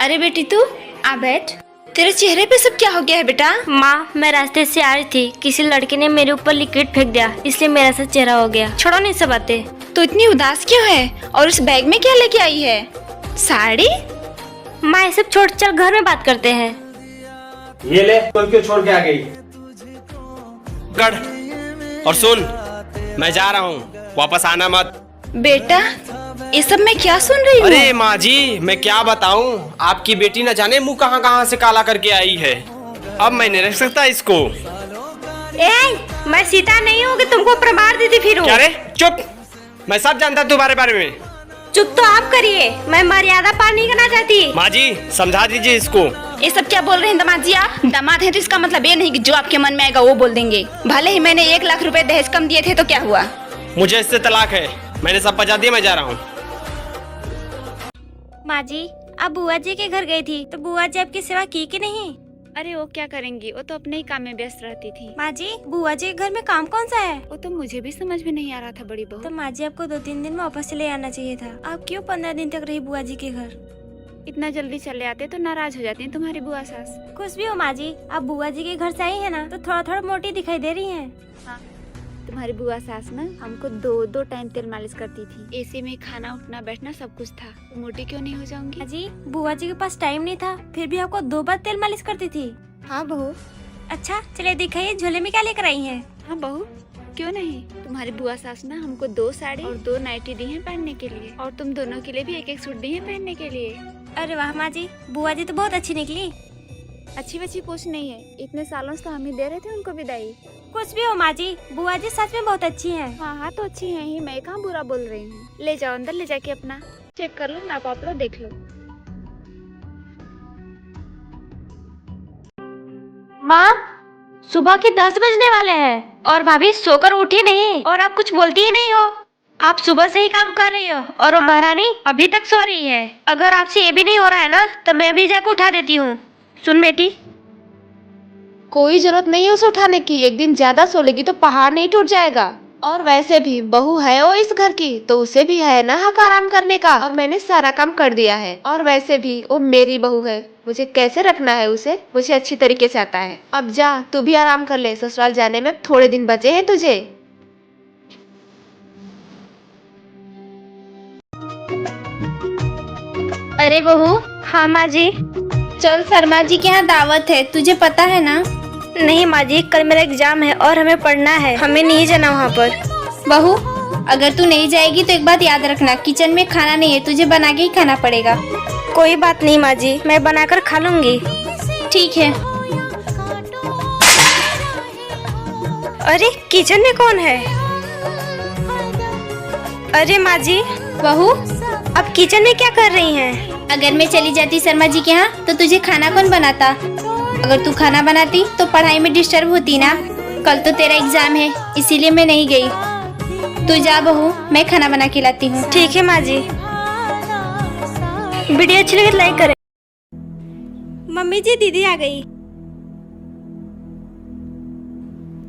अरे बेटी तू आ बैठ। तेरे चेहरे पे सब क्या हो गया है बेटा? माँ, मैं रास्ते से आ रही थी, किसी लड़के ने मेरे ऊपर लिक्विड फेंक दिया, इसलिए मेरा सा चेहरा हो गया। छोड़ो नहीं सब बातें। तो इतनी उदास क्यों है? और उस बैग में क्या लेके आई है? साड़ी? माँ ये सब छोड़, चल घर में बात करते हैं। ये ले, तुम क्यों छोड़ के आ गई? गढ़ और सुन, मैं जा रहा हूँ, वापस आना मत। बेटा ये सब मैं क्या सुन रही हूँ? अरे माँ जी, मैं क्या बताऊँ, आपकी बेटी न जाने मुंह कहाँ कहाँ से काला करके आई है। अब मैं नहीं रख सकता इसको। मैं सीता नहीं हूँ कि तुमको प्रमाण देती फिरूं। क्या रे? चुप, मैं सब जानता तुम्हारे बारे में। चुप तो आप करिए, मैं मर्यादा पार नहीं करना चाहती। माँ जी समझा दीजिए इसको। ये सब क्या बोल रहे हैं दामाद जी? आप दामाद हैं तो इसका मतलब ये नहीं कि जो आपके मन में आएगा वो बोल देंगे। भले ही मैंने 1 लाख रुपए दहेज कम दिए थे तो क्या हुआ? मुझे इससे तलाक है, मैंने सब बचा दिया, मैं जा रहा हूँ। माँ जी, आप बुआ जी के घर गई थी तो बुआ जी आपकी सेवा की कि नहीं? अरे वो क्या करेंगी, वो तो अपने ही काम में व्यस्त रहती थी। माँ जी, बुआ जी के घर में काम कौन सा है? वो तो मुझे भी समझ में नहीं आ रहा था बड़ी बहू। तो माँ जी आपको 2-3 दिन में वापस चले आना चाहिए था। आप क्यों 15 दिन तक रही बुआ जी के घर? इतना जल्दी चले आते तो नाराज हो जाती हैं तुम्हारी बुआ सास। कुछ भी हो माँ जी, आप बुआ जी के घर से आई है ना तो थोड़ा थोड़ा मोटी दिखाई दे रही हैं। हाँ, तुम्हारी बुआ सास ना हमको 2-2 टाइम तेल मालिश करती थी। एसी में खाना उठना बैठना सब कुछ था। तो मोटी क्यों नहीं हो जाऊंगी? माँ जी, बुआ जी के पास टाइम नहीं था, फिर भी आपको 2 बार तेल मालिश करती थी। हाँ बहू। अच्छा चले दिखाइए, झोले में क्या लेकर आई हैं? हाँ बहू, क्यों नहीं। तुम्हारी बुआ सास ना हमको 2 साड़ी और 2 नाइटी दी हैं पहनने के लिए, और तुम दोनों के लिए भी 1-1 सूट दी हैं पहनने के लिए। अरे वाह माँ जी, बुआ जी तो बहुत अच्छी निकली। अच्छी वच्छी कुछ नहीं है, इतने सालों से तो हम ही दे रहे थे उनको विदाई। कुछ भी हो माँ जी, बुआ जी सच में बहुत अच्छी हैं। हाँ हाँ तो अच्छी है ही, मैं कहाँ बुरा बोल रही हूँ। ले जाओ अंदर, ले जाके अपना चेक कर लो, नाप आप लो, देख लो। माँ, सुबह के 10 बजने वाले हैं और भाभी सोकर उठी नहीं और आप कुछ बोलती ही नहीं हो। आप सुबह से ही काम कर रही हो और वो महारानी अभी तक सो रही है। अगर आपसे ये भी नहीं हो रहा है ना तो मैं अभी जाकर उठा देती हूँ। सुन बेटी, कोई जरूरत नहीं है उसे उठाने की। एक दिन ज्यादा सो लेगी तो पहाड़ नहीं टूट जाएगा। और वैसे भी बहू है वो इस घर की, तो उसे भी है ना हक आराम करने का। और मैंने सारा काम कर दिया है। और वैसे भी वो मेरी बहू है, मुझे कैसे रखना है उसे मुझे अच्छी तरीके से आता है। अब जा तू भी आराम कर ले, ससुराल जाने में थोड़े दिन बचे हैं तुझे। अरे बहू। हाँ माँ जी। चल शर्मा जी के यहाँ दावत है, तुझे पता है ना? नहीं माँ जी, कल मेरा एग्जाम है और हमें पढ़ना है, हमें नहीं जाना वहाँ पर। बहू अगर तू नहीं जाएगी तो एक बात याद रखना, किचन में खाना नहीं है, तुझे बना के ही खाना पड़ेगा। कोई बात नहीं माँ जी, मैं बनाकर खा लूंगी। ठीक है। अरे किचन में कौन है? अरे माँ जी, बहू आप किचन में क्या कर रही हैं? अगर मैं चली जाती शर्मा जी के यहाँ तो तुझे खाना कौन बनाता? अगर तू खाना बनाती तो पढ़ाई में डिस्टर्ब होती ना। कल तो तेरा एग्जाम है, इसीलिए मैं नहीं गई। तू जा बहू, मैं खाना बना के लाती हूँ। ठीक है माँ जी। वीडियो अच्छी लगे तो लाइक करें। मम्मी जी, दीदी आ गई।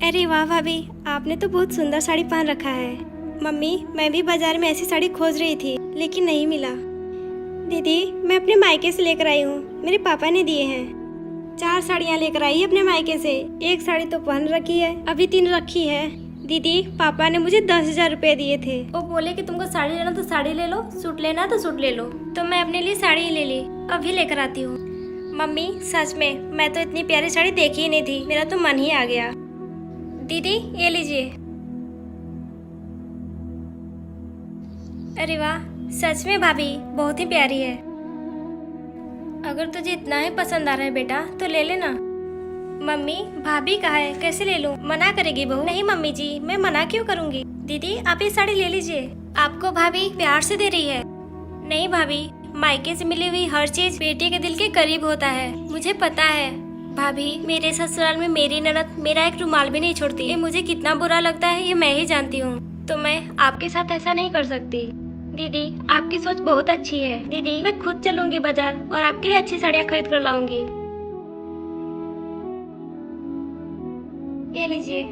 अरे वाह भाभी, आपने तो बहुत सुंदर साड़ी पहन रखा है। मम्मी, मैं भी बाजार में ऐसी साड़ी खोज रही थी लेकिन नहीं मिला। दीदी, मैं अपने मायके से लेकर आई हूँ, मेरे पापा ने दिए हैं। 4 साड़ियाँ लेकर आई अपने मायके से। 1 साड़ी तो पहन रखी है, अभी 3 रखी है। दीदी, पापा ने मुझे 10,000 रुपए दिए थे। वो बोले कि तुमको साड़ी लेना तो साड़ी ले लो, सूट लेना तो सूट ले लो। तो मैं अपने लिए साड़ी ही ले ली, अभी लेकर आती हूँ। मम्मी सच में मैं तो इतनी प्यारी साड़ी देखी ही नहीं थी, मेरा तो मन ही आ गया। दीदी ये लीजिए। अरे वाह, सच में भाभी बहुत ही प्यारी है। अगर तुझे इतना ही पसंद आ रहा है बेटा तो ले लेना। मम्मी, भाभी कहा है, कैसे ले लूं? मना करेगी बहू? नहीं मम्मी जी, मैं मना क्यों करूंगी। दीदी आप ये साड़ी ले लीजिए, आपको भाभी प्यार से दे रही है। नहीं भाभी, मायके से मिली हुई हर चीज बेटी के दिल के करीब होता है। मुझे पता है भाभी, मेरे ससुराल में मेरी ननद मेरा एक रुमाल भी नहीं छोड़ती। ये मुझे कितना बुरा लगता है ये मैं ही जानती हूँ। तो मैं आपके साथ ऐसा नहीं कर सकती। दीदी आपकी सोच बहुत अच्छी है। दीदी मैं खुद चलूंगी बाजार और आपके लिए अच्छी साड़ियाँ खरीद कर लाऊंगी। ये लीजिए।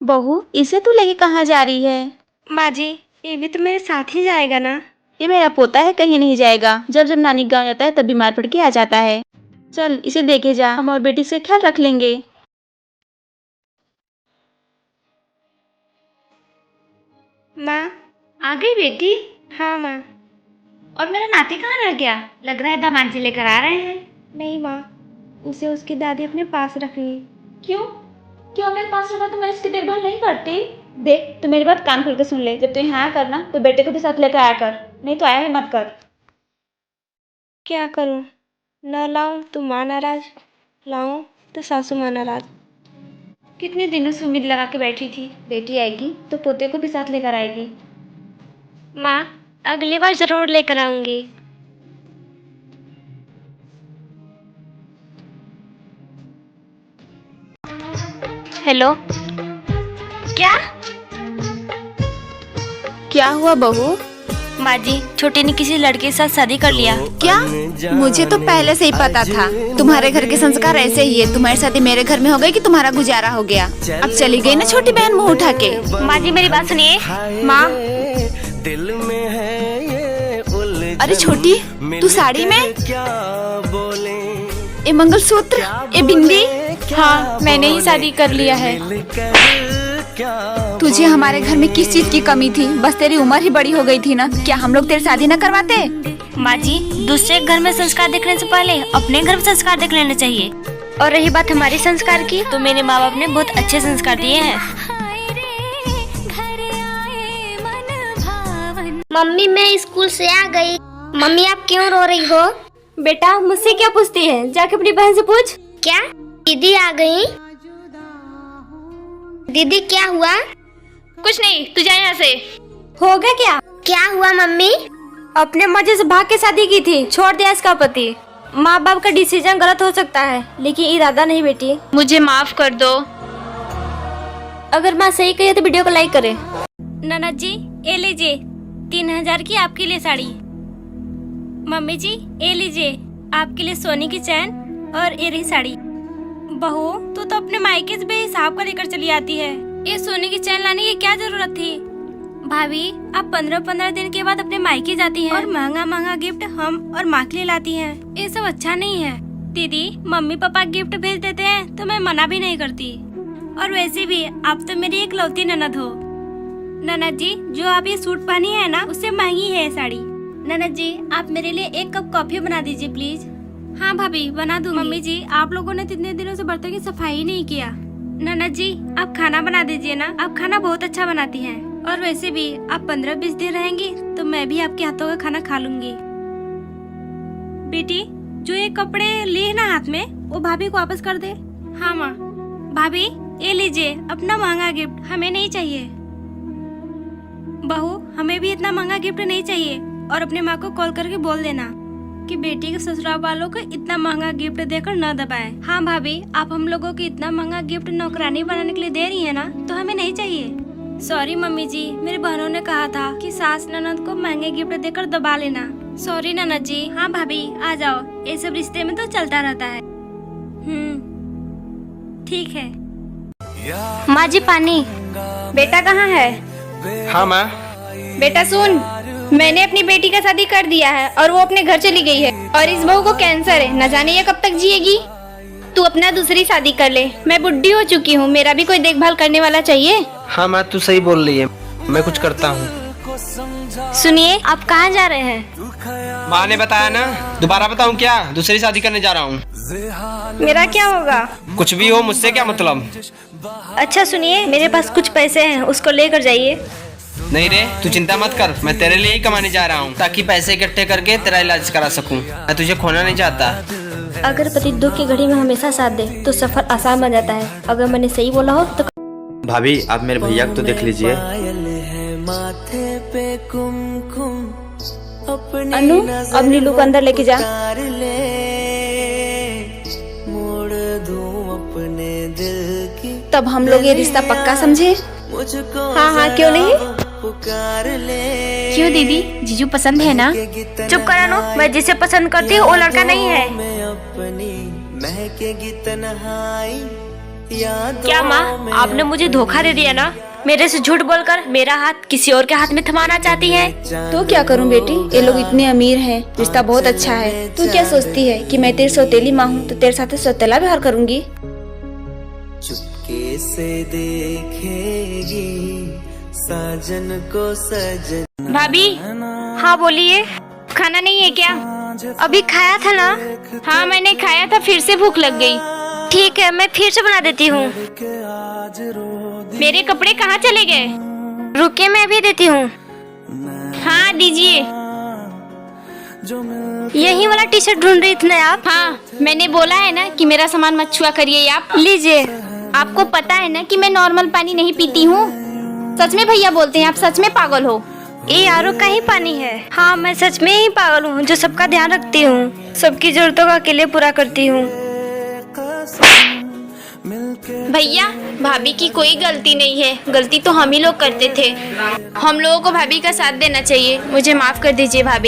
बहू, इसे तू लेके कहाँ जा रही है? माँ जी, ये भी तो मेरे साथ ही जाएगा ना। ये मेरा पोता है, कहीं नहीं जाएगा। जब जब नानी गाँव जाता है तब बीमार पड़ के आ जाता है। चल इसे देखे जा, हम और बेटी से ख्याल रख लेंगे। माँ। आ गई बेटी? हाँ माँ। और मेरा नाती कहाँ रह गया? लग रहा है दामाद जी लेकर आ रहे हैं। नहीं माँ, उसे उसकी दादी अपने पास रख ली। क्यों? क्यों मेरे पास रखा तो मैं इसकी देखभाल नहीं करती? देख, तू मेरी बात कान खोल के सुन ले। जब तू यहाँ आया कर ना तो बेटे को भी साथ लेकर आया कर, नहीं तो आया ही मत कर। क्या करूँ? न लाऊं तो माँ नाराज, लाऊं तो सासू माँ नाराज। कितने दिनों से उम्मीद लगा के बैठी थी, बेटी आएगी तो पोते को भी साथ लेकर आएगी। माँ, अगली बार जरूर लेकर आऊंगी। हेलो। क्या हुआ बहू? माँ जी, छोटे ने किसी लड़के के साथ शादी कर लिया। क्या? मुझे तो पहले से ही पता था। तुम्हारे घर के संस्कार ऐसे ही है। तुम्हारी शादी मेरे घर में हो गई कि तुम्हारा गुजारा हो गया। अब चली गई ना छोटी बहन मुंह उठा के। माँ जी मेरी बात सुनिए। माँ। अरे छोटी, तू साड़ी में? ये मंगलसूत्र, ये बिंदी। हाँ, मैंने ही शादी कर लिया है। तुझे हमारे घर में किस चीज की कमी थी? बस तेरी उम्र ही बड़ी हो गई थी ना। क्या हम लोग तेरी शादी न करवाते? माँ जी, दूसरे घर में संस्कार देखने से पहले अपने घर में संस्कार देख लेना चाहिए। और रही बात हमारे संस्कार की, तो मेरे माँ बाप ने बहुत अच्छे संस्कार दिए हैं। मम्मी मैं स्कूल से आ गई। मम्मी आप क्यों रो रही हो? बेटा मुझसे क्या पूछती है? जाके अपनी बहन से पूछ। क्या दीदी आ गई? दीदी क्या हुआ? कुछ नहीं, तू जा यहाँ से। होगा क्या? क्या हुआ मम्मी? अपने मजे से भाग के शादी की थी, छोड़ दिया इसका पति। माँ बाप का डिसीजन गलत हो सकता है, लेकिन इरादा नहीं बेटी। मुझे माफ कर दो। अगर माँ सही कही तो वीडियो को लाइक करे। ननद जी ये लीजिए 3000 की आपके लिए साड़ी। मम्मी जी ये लीजिए आपके लिए सोने की चैन और ये रही साड़ी। बहू तू तो अपने मायके से बेहिसाब का लेकर चली आती है। ये सोने की चैन लाने की क्या जरूरत थी? भाभी आप 15-15 दिन के बाद अपने मायके जाती हैं और महंगा महंगा गिफ्ट हम और माँ के लिए लाती हैं। ये सब अच्छा नहीं है। दीदी मम्मी पापा गिफ्ट भेज देते हैं तो मैं मना भी नहीं करती। और वैसे भी आप तो मेरी इकलौती ननद हो। ननद जी जो आप ये सूट पहनी है ना उससे महंगी है ये साड़ी। ननद जी आप मेरे लिए 1 कप कॉफी बना दीजिए प्लीज। हाँ भाभी बना दूंगी। मम्मी जी आप लोगों ने कितने दिनों से बर्तन की सफाई नहीं किया। ननद जी आप खाना बना दीजिए ना, आप खाना बहुत अच्छा बनाती हैं। और वैसे भी आप 15-20 दिन रहेंगी तो मैं भी आपके हाथों का खाना खा लूंगी। बेटी जो ये कपड़े लिए ना हाथ में वो भाभी को वापस कर दे। हाँ माँ। भाभी ये लीजिए अपना महंगा गिफ्ट, हमें नहीं चाहिए। बहू हमें भी इतना महंगा गिफ्ट नहीं चाहिए। और अपने माँ को कॉल करके बोल देना कि बेटी के ससुराल वालों को इतना महंगा गिफ्ट देकर न दबाए। हाँ भाभी आप हम लोगों को इतना महंगा गिफ्ट नौकरानी बनाने के लिए दे रही है ना, तो हमें नहीं चाहिए। सॉरी मम्मी जी, मेरी बहनों ने कहा था कि सास ननद को महंगे गिफ्ट देकर दबा लेना। सॉरी ननद जी। हाँ भाभी आ जाओ, ये सब रिश्ते में तो चलता रहता है। ठीक है। माँ जी पानी। बेटा कहाँ है? हाँ माँ। बेटा सुन, मैंने अपनी बेटी का शादी कर दिया है और वो अपने घर चली गई है। और इस बहू को कैंसर है, न जाने ये कब तक जिएगी। तू अपना दूसरी शादी कर ले। मैं बुढ़ी हो चुकी हूँ, मेरा भी कोई देखभाल करने वाला चाहिए। हाँ माँ तू सही बोल रही है, मैं कुछ करता हूँ। सुनिए आप कहाँ जा रहे हैं? माँ ने बताया ना, दोबारा बताऊँ क्या? दूसरी शादी करने जा रहा हूँ। मेरा क्या होगा? कुछ भी हो मुझसे क्या मतलब। अच्छा सुनिए मेरे पास कुछ पैसे हैं, उसको लेकर जाइए। नहीं रे तू चिंता मत कर, मैं तेरे लिए ही कमाने जा रहा हूँ ताकि पैसे इकट्ठे करके तेरा इलाज करा सकूँ। मैं तुझे खोना नहीं चाहता। अगर पति दुख की घड़ी में हमेशा साथ दे तो सफर आसान बन जाता है। अगर मैंने सही बोला हो तो। भाभी आप मेरे भैया को तो देख लीजिए। अनु अब नीलू को अंदर लेके जा। तब हम लोग ये रिश्ता पक्का समझे? हाँ हाँ क्यों नहीं। क्यों दीदी, जीजू पसंद है ना? चुप कर अनु, मैं जिसे पसंद करती हूँ वो लड़का नहीं है। क्या माँ आपने मुझे धोखा दे दिया ना? मेरे से झूठ बोलकर मेरा हाथ किसी और के हाथ में थमाना चाहती है। तो क्या करूं बेटी, ये लोग इतने अमीर हैं, रिश्ता बहुत अच्छा है। तू क्या सोचती है कि मैं तेरी सौतेली माँ हूँ तो तेरे साथ सौतेला व्यवहार करूंगी? चुपके से देखेगी साजन को सजन। भाभी, हाँ बोलिए। खाना नहीं है क्या? अभी खाया था ना। हाँ मैंने खाया था, फिर से भूख लग गई। ठीक है, मैं फिर से बना देती हूँ। मेरे कपड़े कहाँ चले गए? रुकिए, मैं अभी देती हूँ। हाँ दीजिए। यही वाला टी शर्ट ढूंढ रही थी ना आप? हाँ मैंने बोला है ना कि मेरा सामान मत छुआ करिए आप। लीजिए। आपको पता है ना कि मैं नॉर्मल पानी नहीं पीती हूँ। सच में भैया बोलते हैं आप सच में पागल हो। ये आरओ का ही पानी है। हाँ मैं सच में ही पागल हूँ, जो सबका ध्यान रखती हूँ, सबकी जरूरतों का अकेले पूरा करती हूँ। भैया भाभी की कोई गलती नहीं है, गलती तो हम ही लोग करते थे। हम लोगों को भाभी का साथ देना चाहिए। मुझे माफ कर दीजिए भाभी।